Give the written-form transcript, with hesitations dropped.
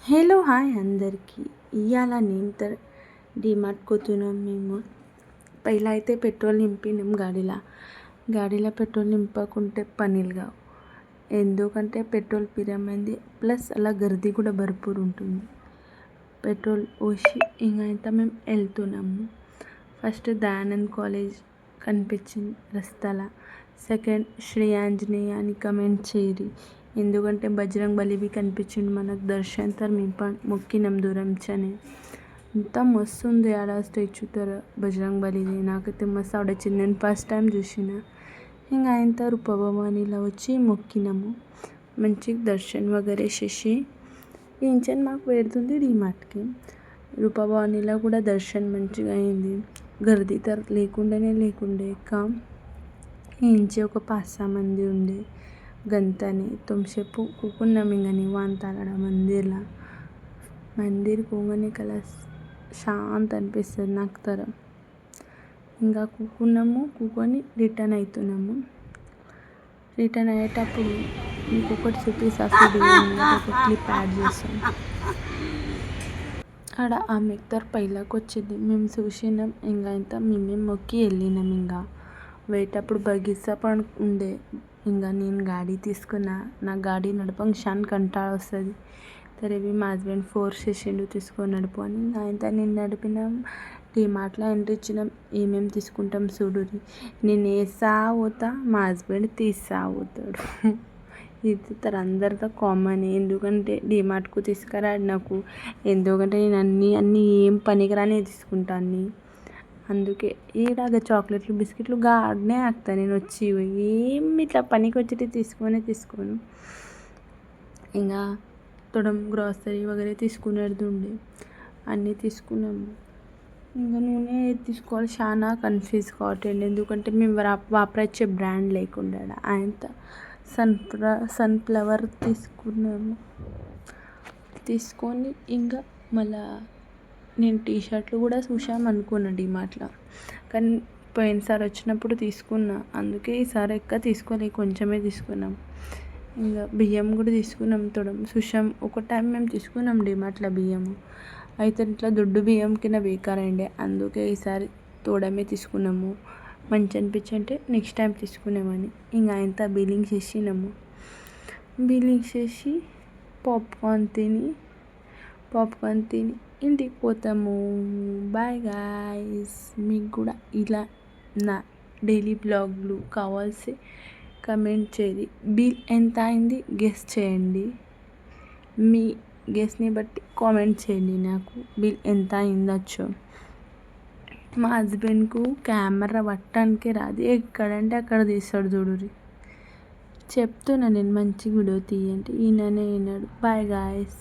Hello hi అందరికీ. ఇవాళ నేను డీమార్ట్ పోతున్నాం మేము. పైలా అయితే పెట్రోల్ నింపినాం గాడిలో పెట్రోల్ నింపకుంటే పనిలు కావు. ఎందుకంటే పెట్రోల్ పిరమైంది, ప్లస్ అలా గర్దీ కూడా భర్పూర్ ఉంటుంది. పెట్రోల్ పోసి ఇంకా మేము వెళ్తున్నాము. ఫస్ట్ దయానంద్ కాలేజ్ కనిపించింది రస్తాల. సెకండ్ శ్రీ ఆంజనేయ అని కమెంట్ చేయరి, ఎందుకంటే బజరంగ్ బలివి కనిపించింది మనకు. దర్శన్ మేము మొక్కినాం దూరంచని. అంతా మస్తు ఉంది ఆడ స్టాచ్యూ బజరంగ్ బలిది. నాకైతే మస్తు ఆడొచ్చింది, నేను ఫస్ట్ టైం చూసిన. ఇంకా ఆయన రూపభవానిలో వచ్చి మొక్కినాము. మంచిగా దర్శన్ వగేరే చేసి ఇంచని మాకు పెడుతుంది డీమార్ట్కి. రూపభవానిలో కూడా దర్శన్ మంచిగా అయింది. గర్దీ లేకుండే ఇంచి ఒక 5-6 మంది ఉండే గంతని. తొమ్మిసేపు కూకున్నాం. ఇంకా నివాంతాలడ మందిర్ కూగానే కల శాంతి అనిపిస్తుంది నాకు. ఇంకా కూకొని రిటర్న్ అవుతున్నాము. రిటర్న్ అయ్యేటప్పుడు మీకు ఒకటి చూపిస్తా, ఒక క్లిప్ యాడ్ చేస్తాను. ఆడ ఆ మెక్తర్ పైలాకి వచ్చింది, మేము చూసినాం. ఇంకా మేమేం మొక్కి వెళ్ళినాం. ఇంకా పోయేటప్పుడు బగీసా ఉండే. ఇంకా నేను గాడి తీసుకున్నా. నా గాడి నడపంగా షాన్ కంటాळ వస్తుంది. తరేవి మా హస్బెండ్ ఫోర్స్ చేసిండు తీసుకొని నడుపు అని. నేను నడిపినాం. డీమార్ట్లో ఎంట్రీ ఇచ్చినాం. ఏమేమి తీసుకుంటాం చూడుర్రి. నేను వేస్తా పోతా, మా హస్బెండ్ తీస్తా పోతాడు. ఇది అందరితో కామన్. ఎందుకంటే డీమార్ట్కు తీసుకురాడు నాకు. ఎందుకంటే నేను అన్నీ ఏం పనికిరానే తీసుకుంటాను. అందుకే ఈడాగ చాక్లెట్లు బిస్కెట్లు గాడనే ఆగుతాను నేను వచ్చి. ఏం ఇట్లా పనికి వచ్చి తీసుకోను. ఇంకా తొడం గ్రాసరీ వగేరే తీసుకునేది ఉండే, అన్నీ తీసుకున్నాము. ఇంకా నూనె తీసుకోవాలి చాలా కన్ఫ్యూజ్ కావట్లేదు. ఎందుకంటే మేము వాపరచ్చే బ్రాండ్ లేకుండా ఆయన సన్ఫ్లవర్ తీసుకున్నాము. తీసుకొని ఇంకా మళ్ళా నేను టీషర్ట్లు కూడా చూసాము అనుకున్నా డీమార్ట్లో. కానీ పోయినసారి వచ్చినప్పుడు తీసుకున్నా, అందుకే ఈసారి ఎక్కువ తీసుకోలే, కొంచెమే తీసుకున్నాం. ఇంకా బియ్యం కూడా తీసుకున్నాం. తొడం చూసాం. ఒక టైం మేము తీసుకున్నాం డీమార్ట్లో బియ్యము. అయితే ఇట్లా దొడ్డు బియ్యం కింద బేకారైండే, అందుకే ఈసారి తోడమే తీసుకున్నాము. మంచి అనిపించంటే నెక్స్ట్ టైం తీసుకున్నామని. ఇంకా ఆయన బిల్లింగ్ చేసినాము. బిల్లింగ్ చేసి పాప్కార్న్ తిని ఇంటికి పోతాము. Bye guys. మీకు కూడా ఇలా నా డైలీ బ్లాగ్లు కావాల్సి కమెంట్ చేయండి. బిల్ ఎంత అయింది గెస్ చేయండి. మీ గెస్ని బట్టి కామెంట్ చేయండి. నాకు బిల్ ఎంత అయిందచ్చో. మా హస్బెండ్కు కెమెరా పట్టడానికే రాదు, ఎక్కడంటే అక్కడ తీస్తాడు చూడుర్రి. చెప్తున్నా నేను మంచి వీడియో తీయండి, ఈయననే విన్నాడు. Bye guys.